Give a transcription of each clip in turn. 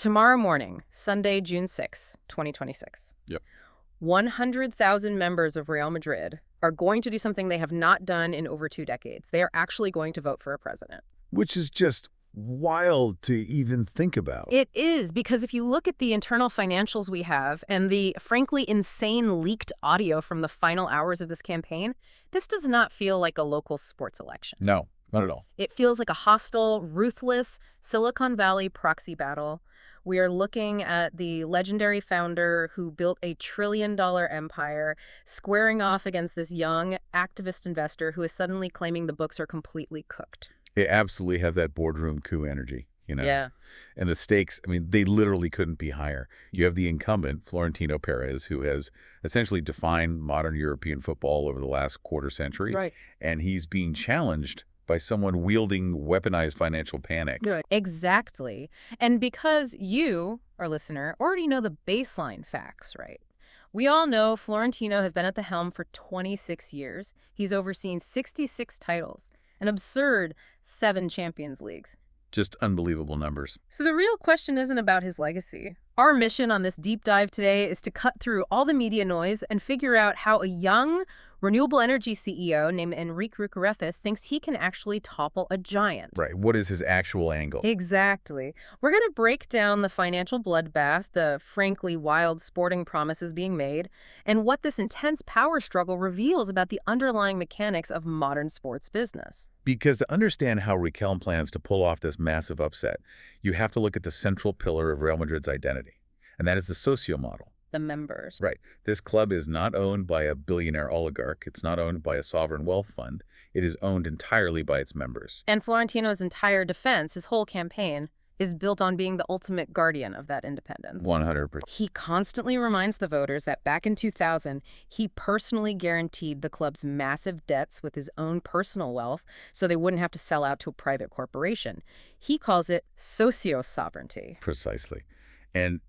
Tomorrow morning, Sunday, June 6th, 2026. Yep. 100,000 members of Real Madrid are going to do something they have not done in over 2 decades. They are actually going to vote for a president. Which is just wild to even think about. It is, because if you look at the internal financials we have and the frankly insane leaked audio from the final hours of this campaign, this does not feel like a local sports election. No, not at all. It feels like a hostile, ruthless Silicon Valley proxy battle. We are looking at the legendary founder who built a $1 trillion empire squaring off against this young activist investor who is suddenly claiming the books are completely cooked. It absolutely has that boardroom coup energy, you know? Yeah. And the stakes, I mean, they literally couldn't be higher. You have the incumbent, Florentino Pérez, who has essentially defined modern European football over the last quarter century. Right. And he's being challenged by someone wielding weaponized financial panic. Right. Exactly. And because you, our listener, already know the baseline facts, right? We all know Florentino has been at the helm for 26 years. He's overseen 66 titles, an absurd 7 Champions Leagues. Just unbelievable numbers. So the real question isn't about his legacy. Our mission on this deep dive today is to cut through all the media noise and figure out how a young, renewable energy CEO named ENRIQUE thinks he can actually topple a giant. Right. What is his actual angle? Exactly. We're going to break down the financial bloodbath, the frankly wild sporting promises being made, and what this intense power struggle reveals about the underlying mechanics of modern sports business. Because to understand how Riquelme plans to pull off this massive upset, you have to look at the central pillar of Real Madrid's identity, and that is the socio model. The members. Right. This club is not owned by a billionaire oligarch. It's not owned by a sovereign wealth fund. It is owned entirely by its members. And Florentino's entire defense, his whole campaign, is built on being the ultimate guardian of that independence. 100%. He constantly reminds the voters that back in 2000, he personally guaranteed the club's massive debts with his own personal wealth so they wouldn't have to sell out to a private corporation. He calls it socio-sovereignty. Precisely. And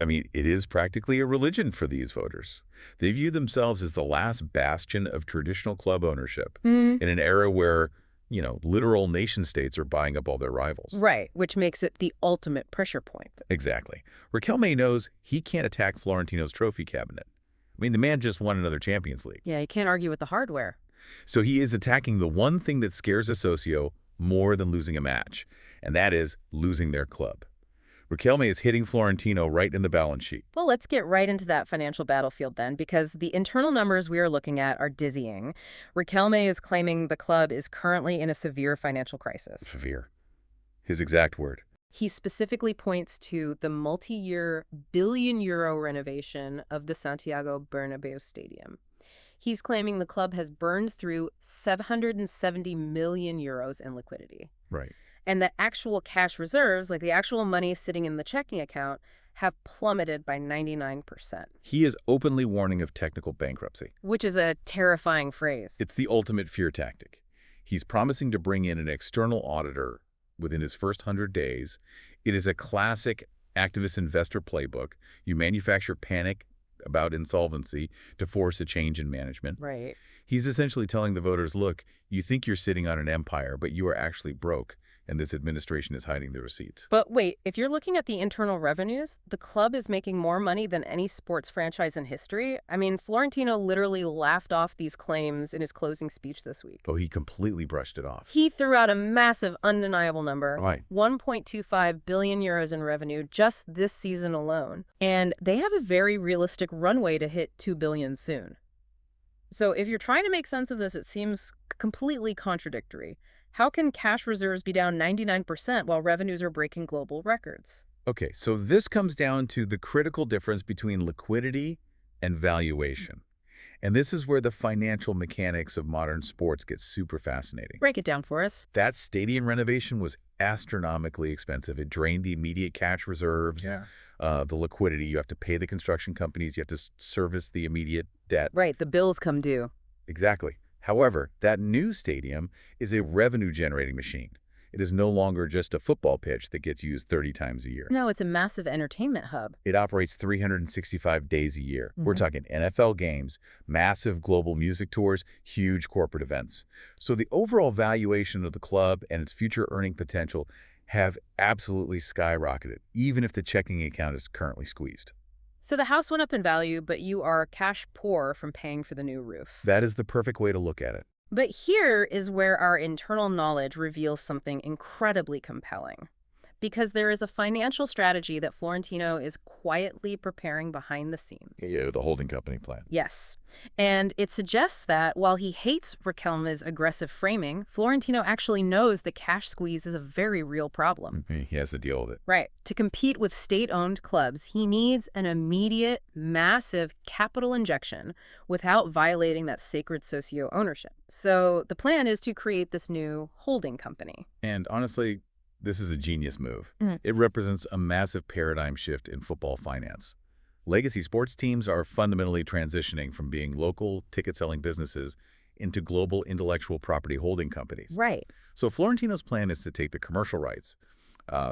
I mean, it is practically a religion for these voters. They view themselves as the last bastion of traditional club ownership in an era where, you know, literal nation states are buying up all their rivals. Right, which makes it the ultimate pressure point. Exactly. Riquelme knows he can't attack Florentino's trophy cabinet. I mean, the man just won another Champions League. Yeah, you can't argue with the hardware. So he is attacking the one thing that scares a socio more than losing a match, and that is losing their club. Riquelme is hitting Florentino right in the balance sheet. Well, let's get right into that financial battlefield then, because the internal numbers we are looking at are dizzying. Riquelme is claiming the club is currently in a severe financial crisis. Severe. His exact word. He specifically points to the multi-year billion-euro renovation of the Santiago Bernabeu Stadium. He's claiming the club has burned through 770 million euros in liquidity. Right. And that actual cash reserves, like the actual money sitting in the checking account, have plummeted by 99%. He is openly warning of technical bankruptcy. Which is a terrifying phrase. It's the ultimate fear tactic. He's promising to bring in an external auditor within his first 100 days. It is a classic activist investor playbook. You manufacture panic about insolvency to force a change in management. Right. He's essentially telling the voters, look, you think you're sitting on an empire, but you are actually broke. And this administration is hiding the receipts. But wait, if you're looking at the internal revenues, the club is making more money than any sports franchise in history. I mean, Florentino literally laughed off these claims in his closing speech this week. Oh, he completely brushed it off. He threw out a massive, undeniable number. Right. 1.25 billion euros in revenue just this season alone. And they have a very realistic runway to hit 2 billion soon. So if you're trying to make sense of this, it seems completely contradictory. How can cash reserves be down 99% while revenues are breaking global records? Okay, so this comes down to the critical difference between liquidity and valuation. And this is where the financial mechanics of modern sports get super fascinating. Break it down for us. That stadium renovation was astronomically expensive. It drained the immediate cash reserves, the liquidity. You have to pay the construction companies. You have to service the immediate debt. Right, the bills come due. Exactly. However, that new stadium is a revenue-generating machine. It is no longer just a football pitch that gets used 30 times a year. No, it's a massive entertainment hub. It operates 365 days a year. We're talking NFL games, massive global music tours, huge corporate events. So the overall valuation of the club and its future earning potential have absolutely skyrocketed, even if the checking account is currently squeezed. So the house went up in value, but you are cash poor from paying for the new roof. That is the perfect way to look at it. But here is where our internal knowledge reveals something incredibly compelling. Because there is a financial strategy that Florentino is quietly preparing behind the scenes. Yeah, the holding company plan. Yes. And it suggests that while he hates Riquelme's aggressive framing, Florentino actually knows the cash squeeze is a very real problem. He has to deal with it. Right. To compete with state-owned clubs, he needs an immediate, massive capital injection without violating that sacred socio-ownership. So the plan is to create this new holding company. And honestly, this is a genius move. It represents a massive paradigm shift in football finance. Legacy sports teams are fundamentally transitioning from being local ticket-selling businesses into global intellectual property holding companies. Right. So Florentino's plan is to take the commercial rights,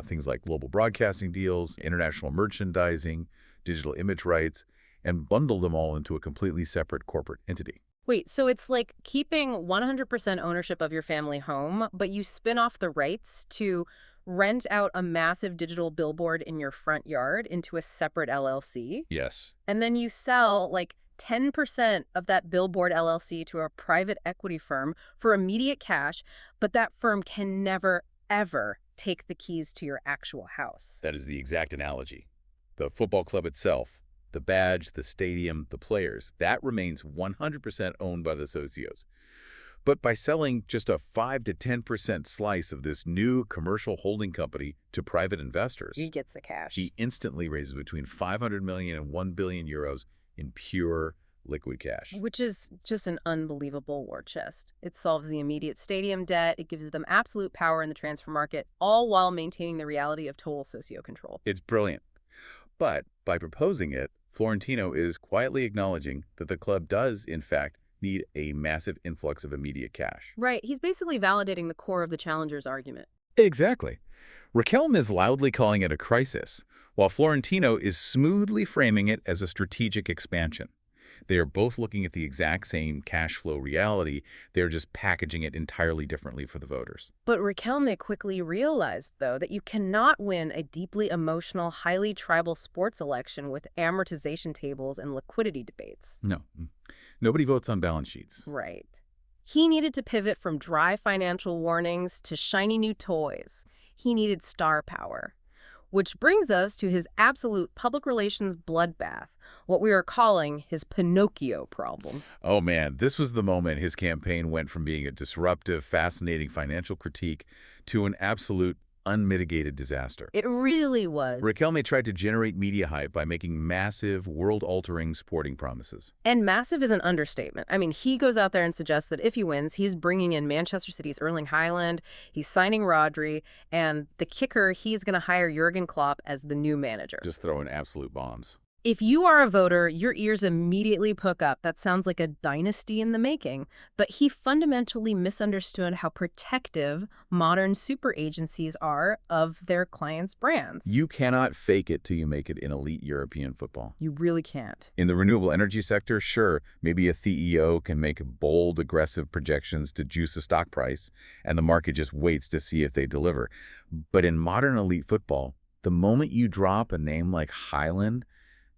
things like global broadcasting deals, international merchandising, digital image rights, and bundle them all into a completely separate corporate entity. Wait, so it's like keeping 100% ownership of your family home, but you spin off the rights to rent out a massive digital billboard in your front yard into a separate LLC? Yes. And then you sell like 10% of that billboard LLC to a private equity firm for immediate cash, but that firm can never, ever take the keys to your actual house. That is the exact analogy. The football club itself, the badge, the stadium, the players, that remains 100% owned by the socios. But by selling just a 5 to 10% slice of this new commercial holding company to private investors, He gets the cash. he instantly raises between 500 million and 1 billion euros in pure liquid cash. Which is just an unbelievable war chest. It solves the immediate stadium debt. It gives them absolute power in the transfer market, all while maintaining the reality of total socio-control. It's brilliant. But by proposing it, Florentino is quietly acknowledging that the club does, in fact, need a massive influx of immediate cash. Right. He's basically validating the core of the challenger's argument. Exactly. Riquelme is loudly calling it a crisis, while Florentino is smoothly framing it as a strategic expansion. They are both looking at the exact same cash flow reality. They're just packaging it entirely differently for the voters. But Riquelme quickly realized, though, that you cannot win a deeply emotional, highly tribal sports election with amortization tables and liquidity debates. No. Nobody votes on balance sheets. Right. He needed to pivot from dry financial warnings to shiny new toys. He needed star power. Which brings us to his absolute public relations bloodbath, what we are calling his Pinocchio problem. Oh man, this was the moment his campaign went from being a disruptive, fascinating financial critique to an absolute unmitigated disaster. It really was. Riquelme tried to generate media hype by making massive, world-altering sporting promises. And massive is an understatement. I mean, he goes out there and suggests that if he wins, he's bringing in Manchester City's Erling Haaland, he's signing Rodri, and the kicker, he's going to hire Jürgen Klopp as the new manager. Just throwing absolute bombs. If you are a voter, your ears immediately perk up. That sounds like a dynasty in the making. But he fundamentally misunderstood how protective modern super agencies are of their clients' brands. You cannot fake it till you make it in elite European football. You really can't. In the renewable energy sector, sure, maybe a CEO can make bold, aggressive projections to juice a stock price, and the market just waits to see if they deliver. But in modern elite football, the moment you drop a name like Haaland,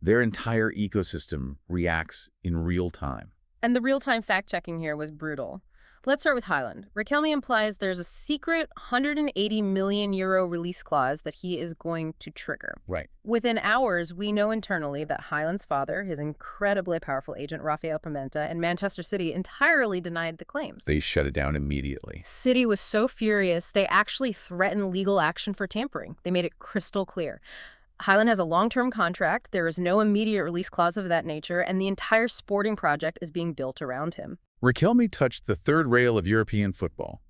their entire ecosystem reacts in real time. And the real-time fact-checking here was brutal. Let's start with Haaland. Riquelme implies there's a secret 180 million euro release clause that he is going to trigger. Right. Within hours, we know internally that Haaland's father, his incredibly powerful agent Rafael Pimenta, and Manchester City entirely denied the claims. They shut it down immediately. City was so furious, they actually threatened legal action for tampering. They made it crystal clear. Haaland has a long-term contract, there is no immediate release clause of that nature, and the entire sporting project is being built around him. Riquelme touched the third rail of European football.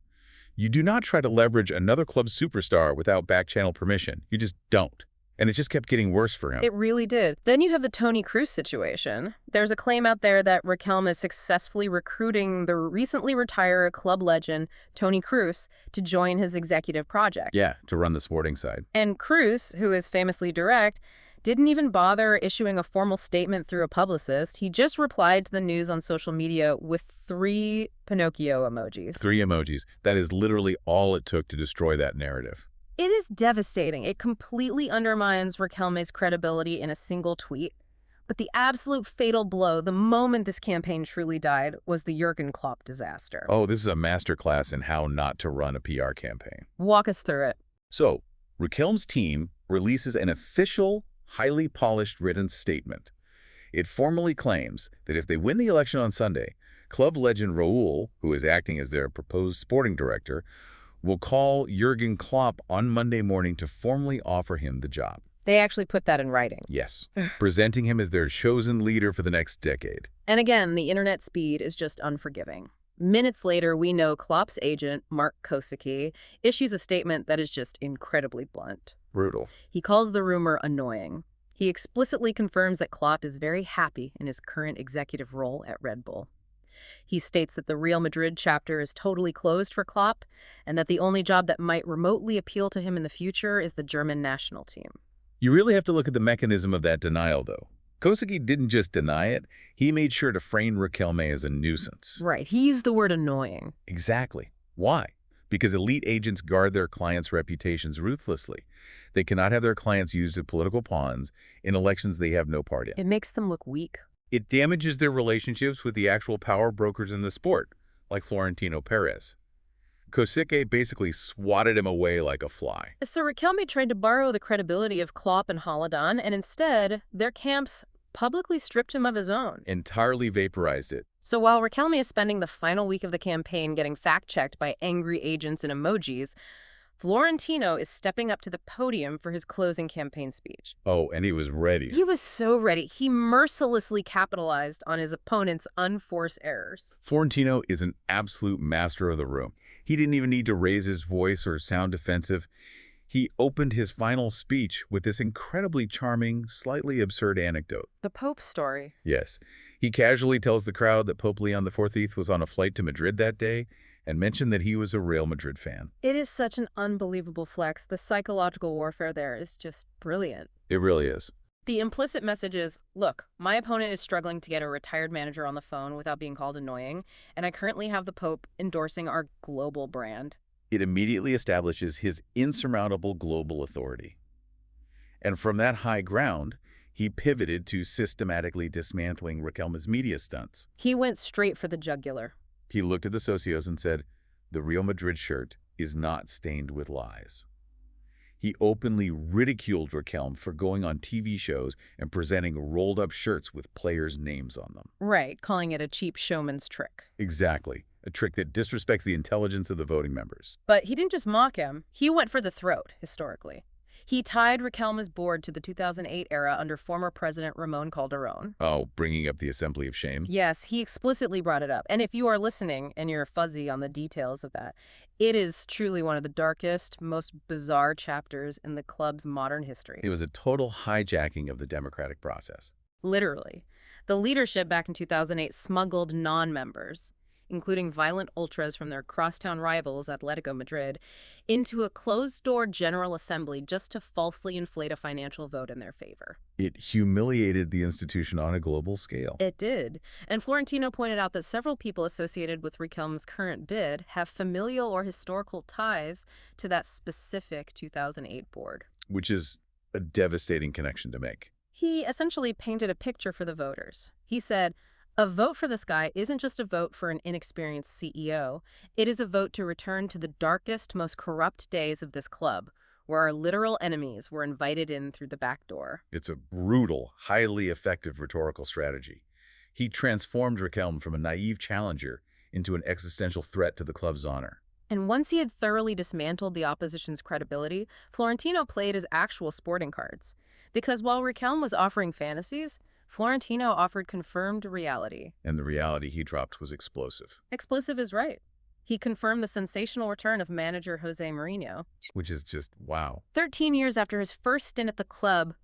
You do not try to leverage another club's superstar without back-channel permission. You just don't. And it just kept getting worse for him. It really did. Then you have the Toni Kroos situation. There's a claim out there that Riquelme is successfully recruiting the recently retired club legend Toni Kroos to join his executive project. Yeah, to run the sporting side. And Kroos, who is famously direct, didn't even bother issuing a formal statement through a publicist. He just replied to the news on social media with 3 Pinocchio emojis. 3 emojis. That is literally all it took to destroy that narrative. It is devastating. It completely undermines Riquelme's credibility in a single tweet. But the absolute fatal blow, the moment this campaign truly died, was the Jürgen Klopp disaster. Oh, this is a masterclass in how not to run a PR campaign. Walk us through it. So, Riquelme's team releases an official, highly polished written statement. It formally claims that if they win the election on Sunday, club legend Raúl, who is acting as their proposed sporting director, will call Jürgen Klopp on Monday morning to formally offer him the job. They actually put that in writing. Yes, presenting him as their chosen leader for the next decade. And again, the internet speed is just unforgiving. Minutes later, we know Klopp's agent, Mark Kosicki, issues a statement that is just incredibly blunt. Brutal. He calls the rumor annoying. He explicitly confirms that Klopp is very happy in his current executive role at Red Bull. He states that the Real Madrid chapter is totally closed for Klopp and that the only job that might remotely appeal to him in the future is the German national team. You really have to look at the mechanism of that denial, though. Kosicki didn't just deny it, he made sure to frame Riquelme as a nuisance. Right, he used the word annoying. Exactly. Why? Because elite agents guard their clients' reputations ruthlessly. They cannot have their clients used as political pawns in elections they have no part in. It makes them look weak. It damages their relationships with the actual power brokers in the sport, like Florentino Pérez. Kosicki basically swatted him away like a fly. So Riquelme tried to borrow the credibility of Klopp and Haaland, and instead, their camps publicly stripped him of his own. Entirely vaporized it. So while Riquelme is spending the final week of the campaign getting fact-checked by angry agents and emojis, Florentino is stepping up to the podium for his closing campaign speech. Oh, and he was ready. He was so ready. He mercilessly capitalized on his opponent's unforced errors. Florentino is an absolute master of the room. He didn't even need to raise his voice or sound defensive. He opened his final speech with this incredibly charming, slightly absurd anecdote. The Pope story. Yes. He casually tells the crowd that Pope Leon XIV was on a flight to Madrid that day and mentioned that he was a Real Madrid fan. It is such an unbelievable flex. The psychological warfare there is just brilliant. It really is. The implicit message is, look, my opponent is struggling to get a retired manager on the phone without being called annoying, and I currently have the Pope endorsing our global brand. It immediately establishes his insurmountable global authority. And from that high ground, he pivoted to systematically dismantling Riquelme's media stunts. He went straight for the jugular. He looked at the socios and said, the Real Madrid shirt is not stained with lies. He openly ridiculed Riquelme for going on TV shows and presenting rolled-up shirts with players' names on them. Right, calling it a cheap showman's trick. Exactly. A trick that disrespects the intelligence of the voting members. But he didn't just mock him. He went for the throat, historically. He tied Riquelme's board to the 2008 era under former President Ramon Calderón. Oh, bringing up the Assembly of Shame? Yes, he explicitly brought it up. And if you are listening and you're fuzzy on the details of that, it is truly one of the darkest, most bizarre chapters in the club's modern history. It was a total hijacking of the democratic process. Literally. The leadership back in 2008 smuggled non-members, including violent ultras from their crosstown rivals, Atletico Madrid, into a closed-door General Assembly just to falsely inflate a financial vote in their favor. It humiliated the institution on a global scale. It did. And Florentino pointed out that several people associated with Riquelme's current bid have familial or historical ties to that specific 2008 board. Which is a devastating connection to make. He essentially painted a picture for the voters. He said, a vote for this guy isn't just a vote for an inexperienced CEO. It is a vote to return to the darkest, most corrupt days of this club, where our literal enemies were invited in through the back door. It's a brutal, highly effective rhetorical strategy. He transformed Riquelme from a naive challenger into an existential threat to the club's honor. And once he had thoroughly dismantled the opposition's credibility, Florentino played his actual sporting cards. Because while Riquelme was offering fantasies, Florentino offered confirmed reality. And the reality he dropped was explosive. Explosive is right. He confirmed the sensational return of manager Jose Mourinho. Which is just, wow. 13 years after his first stint at the club,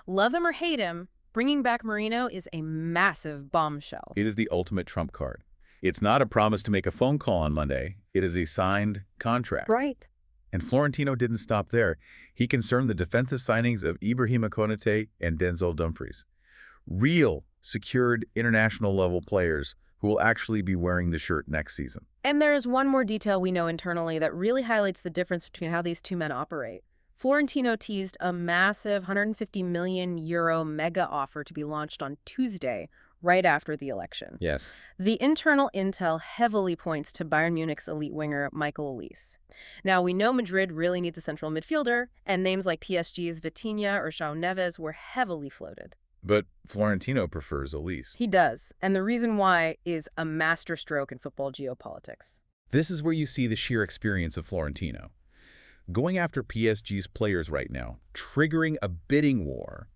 love him or hate him, bringing back Mourinho is a massive bombshell. It is the ultimate trump card. It's not a promise to make a phone call on Monday. It is a signed contract. Right. And Florentino didn't stop there. He confirmed the defensive signings of Ibrahima Konate and Denzel Dumfries. Real, secured, international-level players who will actually be wearing the shirt next season. And there's one more detail we know internally that really highlights the difference between how these two men operate. Florentino teased a massive €150 million mega offer to be launched on Tuesday, right after the election. Yes. The internal intel heavily points to Bayern Munich's elite winger, Michael Olise. Now, we know Madrid really needs a central midfielder, and names like PSG's Vitinha or João Neves were heavily floated. But Florentino prefers Olise. He does, and the reason why is a masterstroke in football geopolitics. This is where you see the sheer experience of Florentino. Going after PSG's players right now, triggering a bidding war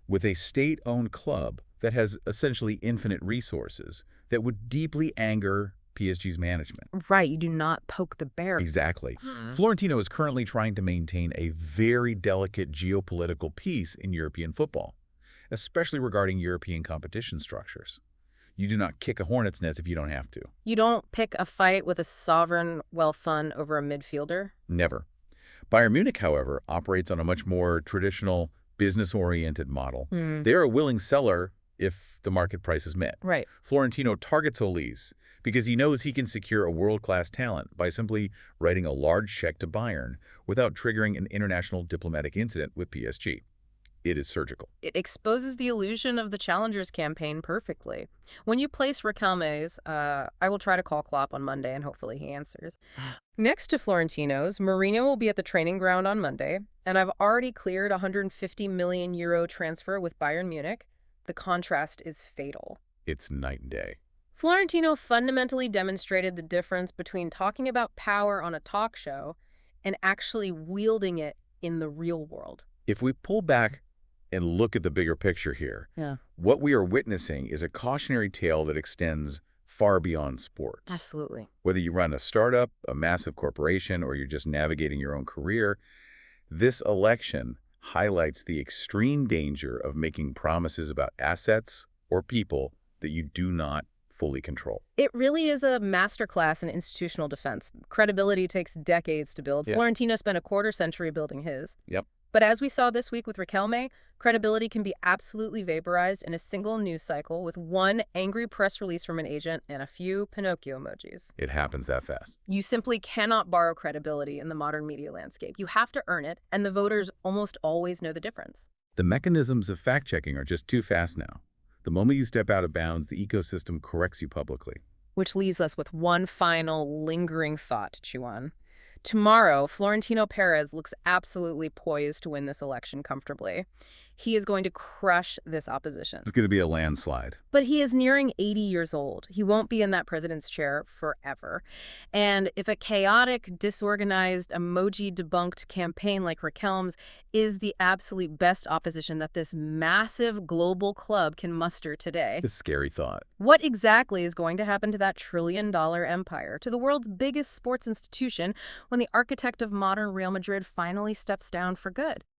with a state-owned club that has essentially infinite resources that would deeply anger PSG's management. Right, you do not poke the bear. Exactly. Florentino is currently trying to maintain a very delicate geopolitical peace in European football, especially regarding European competition structures. You do not kick a hornet's nest if you don't have to. You don't pick a fight with a sovereign wealth fund over a midfielder? Never. Bayern Munich, however, operates on a much more traditional, business-oriented model. They're a willing seller if the market price is met. Right. Florentino targets Olise because he knows he can secure a world-class talent by simply writing a large check to Bayern without triggering an international diplomatic incident with PSG. It is surgical. It exposes the illusion of the Challengers campaign perfectly. When you place Riquelme's, I will try to call Klopp on Monday and hopefully he answers. Next to Florentino's, Mourinho will be at the training ground on Monday, and I've already cleared a €150 million transfer with Bayern Munich. The contrast is fatal. It's night and day. Florentino fundamentally demonstrated the difference between talking about power on a talk show and actually wielding it in the real world. If we pull back and look at the bigger picture here, what we are witnessing is a cautionary tale that extends far beyond sports. Absolutely. Whether you run a startup, a massive corporation, or you're just navigating your own career, this election highlights the extreme danger of making promises about assets or people that you do not fully control. It really is a masterclass in institutional defense. Credibility takes decades to build. Florentino spent a quarter century building his. But as we saw this week with Riquelme, credibility can be absolutely vaporized in a single news cycle with one angry press release from an agent and a few Pinocchio emojis. It happens that fast. You simply cannot borrow credibility in the modern media landscape. You have to earn it, and the voters almost always know the difference. The mechanisms of fact-checking are just too fast now. The moment you step out of bounds, the ecosystem corrects you publicly. Which leaves us with one final lingering thought to chew on. Tomorrow, Florentino Pérez looks absolutely poised to win this election comfortably. He is going to crush this opposition. It's going to be a landslide. But he is nearing 80 years old. He won't be in that president's chair forever. And if a chaotic, disorganized, emoji-debunked campaign like Riquelme's is the absolute best opposition that this massive global club can muster today, The scary thought. what exactly is going to happen to that trillion-dollar empire, to the world's biggest sports institution, when the architect of modern Real Madrid finally steps down for good?